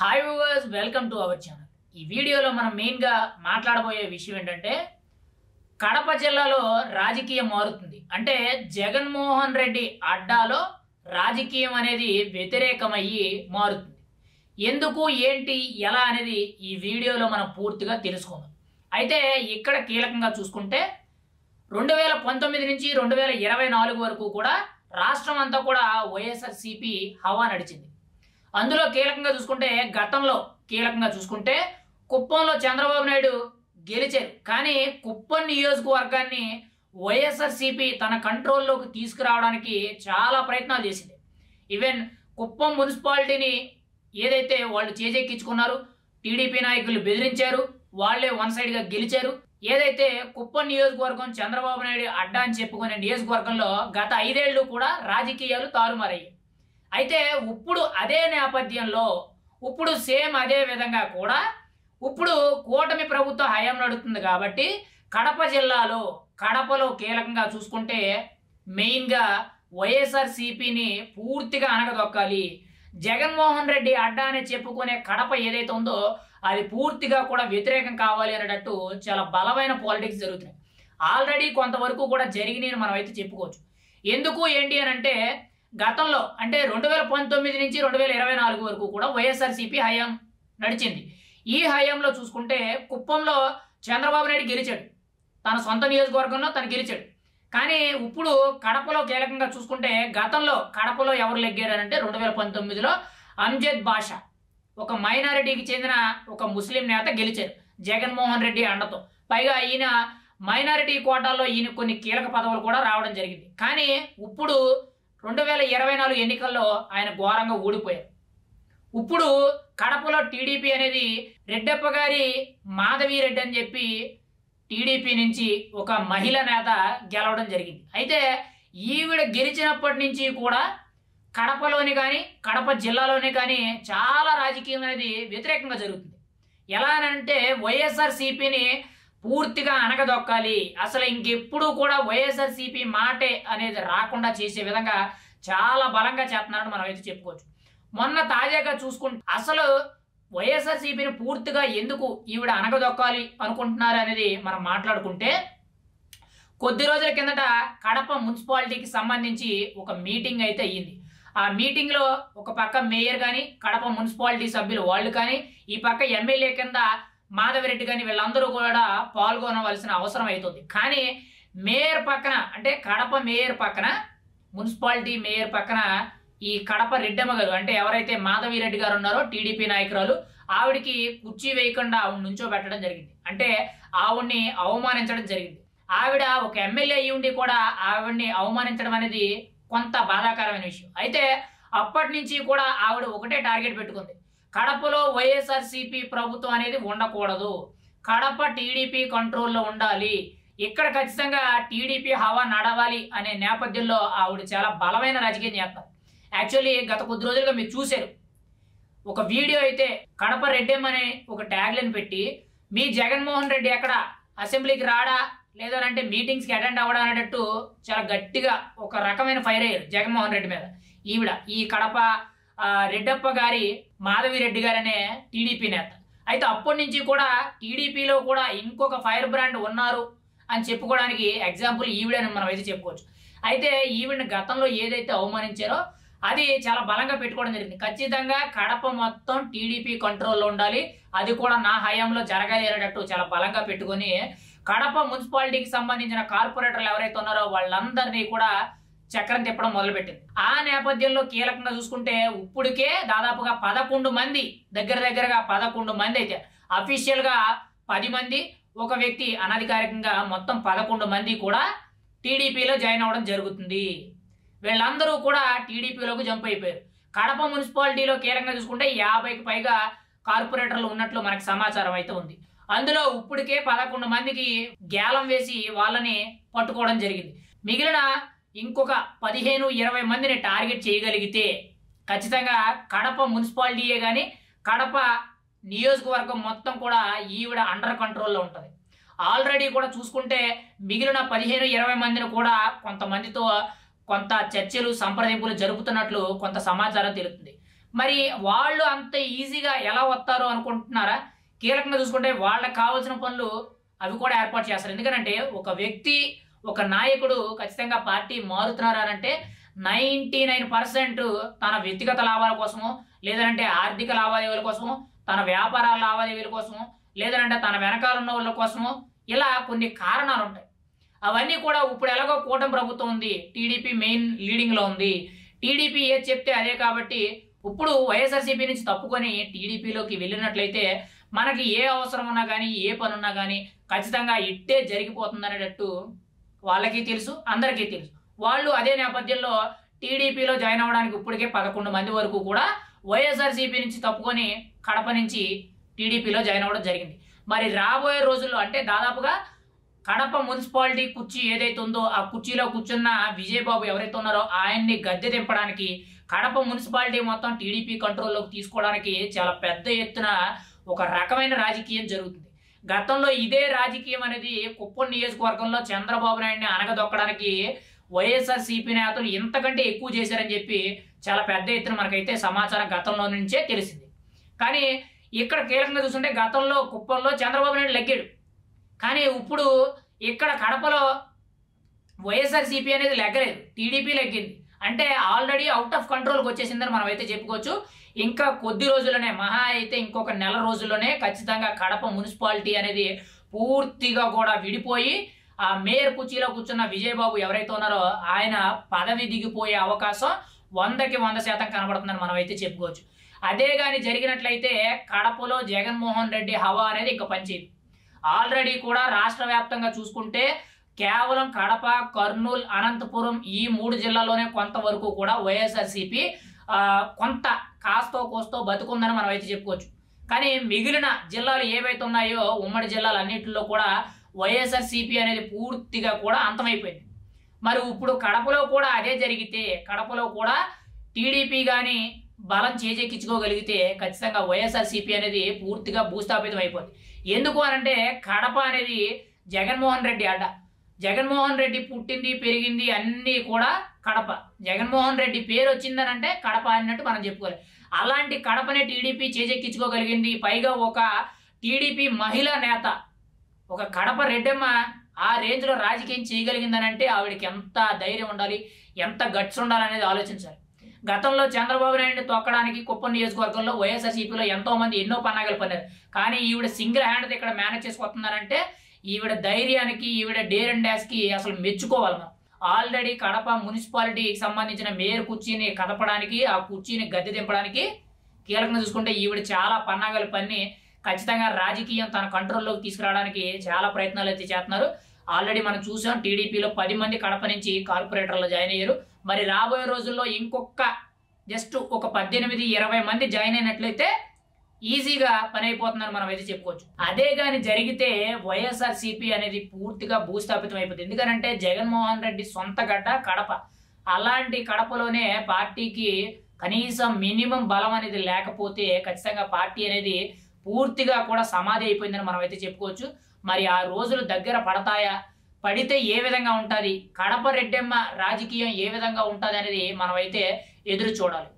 Hi viewers, welcome to our channel. ఈ వీడియోలో మనం మెయిన్గా మాట్లాడబోయే విషయం ఏంటంటే కడప జిల్లాలో రాజకీయం మారుతుంది. అంటే జగన్మోహన్ రెడ్డి అడ్డాలో రాజకీయం అనేది వ్యతిరేకమయ్యి మారుతుంది. ఎందుకు, ఏంటి, ఎలా అనేది ఈ వీడియోలో మనం పూర్తిగా తెలుసుకుందాం. అయితే ఇక్కడ కీలకంగా చూసుకుంటే 2019 నుంచి 2024 వరకు కూడా రాష్ట్రం అంతా కూడా వైఎస్ఆర్సీపీ హవా నడిచింది. అందులో కీలకంగా చూసుకుంటే గతంలో కీలకంగా చూసుకుంటే కుప్పంలో చంద్రబాబు నాయుడు గెలిచారు. కానీ కుప్పం నియోజకవర్గాన్ని వైఎస్ఆర్సీపీ తన కంట్రోల్లోకి తీసుకురావడానికి చాలా ప్రయత్నాలు చేసింది. ఈవెన్ కుప్పం మున్సిపాలిటీని ఏదైతే వాళ్ళు చేజెక్కించుకున్నారు, టీడీపీ నాయకులు బెదిరించారు, వాళ్లే వన్ సైడ్గా గెలిచారు. ఏదైతే కుప్పం నియోజకవర్గం చంద్రబాబు నాయుడు అడ్డా అని చెప్పుకునే నియోజకవర్గంలో గత 5 ఏళ్లు కూడా రాజకీయాలు తారుమారయ్యాయి. అయితే ఇప్పుడు అదే నేపథ్యంలో ఇప్పుడు సేమ్ అదే విధంగా కూడా ఇప్పుడు కూటమి ప్రభుత్వ హయాం నడుస్తుంది. కాబట్టి కడప జిల్లాలో కడపలో కీలకంగా చూసుకుంటే మెయిన్గా వైఎస్ఆర్సీపీని పూర్తిగా అనగదొక్కాలి. జగన్మోహన్ రెడ్డి అడ్డా అని చెప్పుకునే కడప ఏదైతే ఉందో అది పూర్తిగా కూడా వ్యతిరేకం కావాలి అనేటట్టు చాలా బలమైన పాలిటిక్స్ జరుగుతున్నాయి. ఆల్రెడీ కొంతవరకు కూడా జరిగినాయని మనం అయితే చెప్పుకోవచ్చు. ఎందుకు ఏంటి అని అంటే గతంలో అంటే 2019 నుంచి 2024 వరకు కూడా వైఎస్ఆర్సీపీ హయాం నడిచింది. ఈ హయాంలో చూసుకుంటే కుప్పంలో చంద్రబాబు నాయుడు గెలిచాడు, తన సొంత నియోజకవర్గంలో తను గెలిచాడు. కానీ ఇప్పుడు కడపలో కీలకంగా చూసుకుంటే గతంలో కడపలో ఎవరు లెగ్గారంటే 2019లో అంజద్ బాషా ఒక మైనారిటీకి చెందిన ఒక ముస్లిం నేత గెలిచారు జగన్మోహన్ రెడ్డి అండతో. పైగా ఈయన మైనారిటీ కోటాల్లో ఈయన కొన్ని కీలక పదవులు కూడా రావడం జరిగింది. కానీ ఇప్పుడు 2024 ఎన్నికల్లో ఆయన ఘోరంగా ఓడిపోయారు. ఇప్పుడు కడపలో టీడీపీ అనేది రెడ్డప్ప గారి మాధవిరెడ్డి అని చెప్పి టీడీపీ నుంచి ఒక మహిళ నేత గెలవడం జరిగింది. అయితే ఈవిడ గెలిచినప్పటి నుంచి కూడా కడపలోని కానీ కడప జిల్లాలోని కానీ చాలా రాజకీయం అనేది వ్యతిరేకంగా జరుగుతుంది. ఎలా అంటే వైఎస్ఆర్సీపీని పూర్తిగా అనగదొక్కాలి, అసలు ఇంకెప్పుడు కూడా వైఎస్ఆర్సీపీ మాటే అనేది రాకుండా చేసే విధంగా చాలా బలంగా చేస్తున్నారని మనం అయితే చెప్పుకోవచ్చు. మొన్న తాజాగా చూసుకుంటే అసలు వైఎస్ఆర్సీపీని పూర్తిగా ఎందుకు ఈవిడ అనగదొక్కాలి అనుకుంటున్నారు అనేది మనం మాట్లాడుకుంటే కొద్ది రోజుల కిందట కడప మున్సిపాలిటీకి సంబంధించి ఒక మీటింగ్ అయితే అయ్యింది. ఆ మీటింగ్లో ఒక పక్క మేయర్ కానీ కడప మున్సిపాలిటీ సభ్యులు వాళ్ళు కానీ ఈ పక్క ఎమ్మెల్యే కింద మాధవిరెడ్డి కానీ వీళ్ళందరూ కూడా పాల్గొనవలసిన అవసరం అవుతుంది. కానీ మేయర్ పక్కన అంటే కడప మేయర్ పక్కన మున్సిపాలిటీ మేయర్ పక్కన ఈ కడప రెడ్డమ్మ గారు అంటే ఎవరైతే మాధవిరెడ్డి గారు ఉన్నారో టీడీపీ నాయకురాలు ఆవిడికి కుర్చీ వేయకుండా ఆవిడ నుంచోబెట్టడం జరిగింది. అంటే ఆవిడ్ని అవమానించడం జరిగింది. ఆవిడ ఒక ఎమ్మెల్యే అయ్యి ఉండి కూడా ఆవిడ్ని అవమానించడం అనేది కొంత బాధాకరమైన విషయం. అయితే అప్పటి నుంచి కూడా ఆవిడ ఒకటే టార్గెట్ పెట్టుకుంది, కడపలో వైఎస్ఆర్సీపీ ప్రభుత్వం అనేది ఉండకూడదు, కడప టీడీపీ కంట్రోల్లో ఉండాలి, ఇక్కడ ఖచ్చితంగా టీడీపీ హవా నడవాలి అనే నేపథ్యంలో ఆవిడ చాలా బలమైన రాజకీయం చేస్తారు. యాక్చువల్లీ గత కొద్ది రోజులుగా మీరు చూశారు ఒక వీడియో అయితే కడప రెడ్డెమ్ అనే ఒక ట్యాగ్లైన్ పెట్టి మీ జగన్మోహన్ రెడ్డి ఎక్కడ అసెంబ్లీకి రాడా లేదంటే మీటింగ్స్కి అటెండ్ అవ్వడా అనేటట్టు చాలా గట్టిగా ఒక రకమైన ఫైర్ అయ్యారు జగన్మోహన్ రెడ్డి మీద. ఈవిడ ఈ కడప రెడ్డప్ప గారి మాధవిరెడ్డి గారు అనే టీడీపీ నేత. అయితే అప్పటి నుంచి కూడా టీడీపీలో కూడా ఇంకొక ఫైర్ బ్రాండ్ ఉన్నారు అని చెప్పుకోవడానికి ఎగ్జాంపుల్ ఈవిడని మనం అయితే చెప్పుకోవచ్చు. అయితే ఈవిడని గతంలో ఏదైతే అవమానించారో అది చాలా బలంగా పెట్టుకోవడం జరిగింది. ఖచ్చితంగా కడప మొత్తం టీడీపీ కంట్రోల్లో ఉండాలి, అది కూడా నా హయాంలో జరగాలి అనేటట్టు చాలా బలంగా పెట్టుకొని కడప మున్సిపాలిటీకి సంబంధించిన కార్పొరేటర్లు ఎవరైతే ఉన్నారో వాళ్ళందరినీ కూడా చక్రం తిప్పడం మొదలుపెట్టింది. ఆ నేపథ్యంలో కీలకంగా చూసుకుంటే ఇప్పటికే దాదాపుగా 11 మంది దగ్గరగా 11 మంది అయితే అఫీషియల్గా 10 మంది ఒక వ్యక్తి అనధికారికంగా మొత్తం 11 మంది కూడా టీడీపీలో జాయిన్ అవ్వడం జరుగుతుంది. వీళ్ళందరూ కూడా టీడీపీలోకి జంప్ అయిపోయారు. కడప మున్సిపాలిటీలో కీలకంగా చూసుకుంటే 50కి పైగా కార్పొరేటర్లు ఉన్నట్లు మనకు సమాచారం అయితే ఉంది. అందులో ఇప్పటికే 11 మందికి గ్యాలం వేసి వాళ్ళని పట్టుకోవడం జరిగింది. మిగిలిన ఇంకొక 15-20 మందిని టార్గెట్ చేయగలిగితే ఖచ్చితంగా కడప మున్సిపాలిటీయే కానీ కడప నియోజకవర్గం మొత్తం కూడా ఈవిడ అండర్ కంట్రోల్లో ఉంటుంది. ఆల్రెడీ కూడా చూసుకుంటే మిగిలిన 15-20 మందిని కూడా కొంతమందితో కొంత చర్చలు సంప్రదింపులు జరుపుతున్నట్లు కొంత సమాచారం తెలుస్తుంది. మరి వాళ్ళు అంత ఈజీగా ఎలా వస్తారు అనుకుంటున్నారా? కీలకంగా చూసుకుంటే వాళ్ళకి కావాల్సిన పనులు అవి కూడా ఏర్పాటు చేస్తారు. ఎందుకంటే ఒక వ్యక్తి, ఒక నాయకుడు ఖచ్చితంగా పార్టీ మారుతున్నారంటే 99% తన వ్యక్తిగత లాభాల కోసమో, లేదంటే ఆర్థిక లావాదేవీల కోసమో, తన వ్యాపారాల లావాదేవీల కోసమో, లేదంటే తన వెనకాల ఉన్న వాళ్ళ కోసమో, ఇలా కొన్ని కారణాలు ఉంటాయి. అవన్నీ కూడా ఇప్పుడు ఎలాగో కూటమి ప్రభుత్వం ఉంది, టీడీపీ మెయిన్ లీడింగ్లో ఉంది. టీడీపీ ఏది చెప్తే అదే కాబట్టి ఇప్పుడు వైఎస్ఆర్సీపీ నుంచి తప్పుకొని టీడీపీలోకి వెళ్ళినట్లయితే మనకి ఏ అవసరం ఉన్నా కానీ, ఏ పని ఉన్నా కానీ ఖచ్చితంగా ఇట్టే జరిగిపోతుంది అనేటట్టు వాళ్ళకి తెలుసు, అందరికీ తెలుసు. వాళ్ళు అదే నేపథ్యంలో టీడీపీలో జాయిన్ అవ్వడానికి ఇప్పటికే 11 మంది వరకు కూడా వైఎస్ఆర్సీపీ నుంచి తప్పుకొని కడప నుంచి టీడీపీలో జాయిన్ అవ్వడం జరిగింది. మరి రాబోయే రోజుల్లో అంటే దాదాపుగా కడప మున్సిపాలిటీ కుర్చీ ఏదైతే ఉందో ఆ కుర్చీలో కూర్చున్న విజయబాబు ఎవరైతే ఉన్నారో ఆయన్ని గద్దె దింపడానికి, కడప మున్సిపాలిటీ మొత్తం టీడీపీ కంట్రోల్లోకి తీసుకోవడానికి చాలా పెద్ద ఎత్తున ఒక రకమైన రాజకీయం జరుగుతుంది. గతంలో ఇదే రాజకీయం అనేది కుప్పం నియోజకవర్గంలో చంద్రబాబు నాయుడిని అనగదొక్కడానికి వైఎస్ఆర్సీపీ నేతలు ఇంతకంటే ఎక్కువ చేశారని చెప్పి చాలా పెద్ద ఎత్తున మనకైతే సమాచారం గతంలో నుంచే తెలిసింది. కానీ ఇక్కడ కీలకంగా చూస్తుంటే గతంలో కుప్పంలో చంద్రబాబు నాయుడు లెగ్గాడు, కానీ ఇప్పుడు ఇక్కడ కడపలో వైఎస్ఆర్సీపీ అనేది లెగ్గలేదు, టీడీపీ లెగ్గింది. అంటే ఆల్రెడీ అవుట్ ఆఫ్ కంట్రోల్కి వచ్చేసిందని మనం అయితే చెప్పుకోవచ్చు. ఇంకా కొద్ది రోజుల్లోనే, మహా అయితే ఇంకొక నెల రోజుల్లోనే ఖచ్చితంగా కడప మున్సిపాలిటీ అనేది పూర్తిగా కూడా విడిపోయి ఆ మేయర్ కుర్చీలో కూర్చున్న విజయబాబు ఎవరైతే ఉన్నారో ఆయన పదవి దిగిపోయే అవకాశం 100కి 100% కనబడుతుందని మనం అయితే చెప్పుకోవచ్చు. అదే కానీ జరిగినట్లయితే కడపలో జగన్మోహన్ రెడ్డి హవా అనేది ఇంకా పనిచేయదు. ఆల్రెడీ కూడా రాష్ట్ర వ్యాప్తంగా చూసుకుంటే కేవలం కడప, కర్నూలు, అనంతపురం ఈ 3 జిల్లాల్లోనే కొంతవరకు కూడా వైఎస్ఆర్సీపీ కొంత కాస్తో కోస్తో బతుకుందని మనం అయితే చెప్పుకోవచ్చు. కానీ మిగిలిన జిల్లాలు ఏవైతే ఉన్నాయో ఉమ్మడి జిల్లాలు అన్నింటిలో కూడా వైఎస్ఆర్సీపీ అనేది పూర్తిగా కూడా అంతమైపోయింది. మరి ఇప్పుడు కడపలో కూడా అదే జరిగితే, కడపలో కూడా టీడీపీ కానీ బలం చేజెక్కించుకోగలిగితే ఖచ్చితంగా వైఎస్ఆర్సీపీ అనేది పూర్తిగా భూస్థాపితం అయిపోతుంది. ఎందుకు అనంటే కడప అనేది జగన్మోహన్ రెడ్డి అడ్డ. జగన్మోహన్ రెడ్డి పుట్టింది, పెరిగింది అన్నీ కూడా కడప. జగన్మోహన్ రెడ్డి పేరు వచ్చిందనంటే కడప అన్నట్టు మనం చెప్పుకోవాలి. అలాంటి కడపనే టీడీపీ చేజెక్కించుకోగలిగింది. పైగా ఒక టీడీపీ మహిళా నేత, ఒక కడప రెడ్డమ్మ ఆ రేంజ్లో రాజకీయం చేయగలిగిందనంటే ఆవిడకి ఎంత ధైర్యం ఉండాలి, ఎంత గట్స్ ఉండాలనేది ఆలోచించాలి. గతంలో చంద్రబాబు నాయుడిని తొక్కడానికి కుప్పం నియోజకవర్గంలో వైఎస్ఆర్సీపీలో ఎంతో మంది ఎన్నో పన్నాగలు పన్నారు. కానీ ఈవిడ సింగిల్ హ్యాండ్ ఇక్కడ మేనేజ్ చేసుకొస్తున్నారంటే ఈవిడ ధైర్యానికి, ఈవిడ డేర్ అండ్ డాష్కి అసలు మెచ్చుకోవాలి మనం. ఆల్రెడీ కడప మున్సిపాలిటీకి సంబంధించిన మేయర్ కుర్చీని కదపడానికి, ఆ కుర్చీని గద్దె దింపడానికి కీలకంగా చూసుకుంటే ఈవిడ చాలా పన్నాగలు పన్ని ఖచ్చితంగా రాజకీయం తన కంట్రోల్లోకి తీసుకురావడానికి చాలా ప్రయత్నాలు అయితే చేస్తున్నారు. ఆల్రెడీ మనం చూసాం టీడీపీలో 10 మంది కడప నుంచి కార్పొరేటర్లు జాయిన్ అయ్యారు. మరి రాబోయే రోజుల్లో ఇంకొక జస్ట్ ఒక 18-20 మంది జాయిన్ అయినట్లయితే ఈజీగా పని అయిపోతుందని మనం అయితే చెప్పుకోవచ్చు. అదే కానీ జరిగితే వైఎస్ఆర్సీపీ అనేది పూర్తిగా భూస్థాపితం అయిపోతుంది. ఎందుకంటే జగన్మోహన్ రెడ్డి సొంత గడ్డ కడప. అలాంటి కడపలోనే పార్టీకి కనీసం మినిమం బలం అనేది లేకపోతే ఖచ్చితంగా పార్టీ అనేది పూర్తిగా కూడా సమాధి అయిపోయిందని మనం అయితే చెప్పుకోవచ్చు. మరి ఆ రోజులు దగ్గర పడతాయా? పడితే ఏ విధంగా ఉంటుంది? కడప రెడ్డమ్మ రాజకీయం ఏ విధంగా ఉంటుంది అనేది మనం అయితే ఎదురు చూడాలి.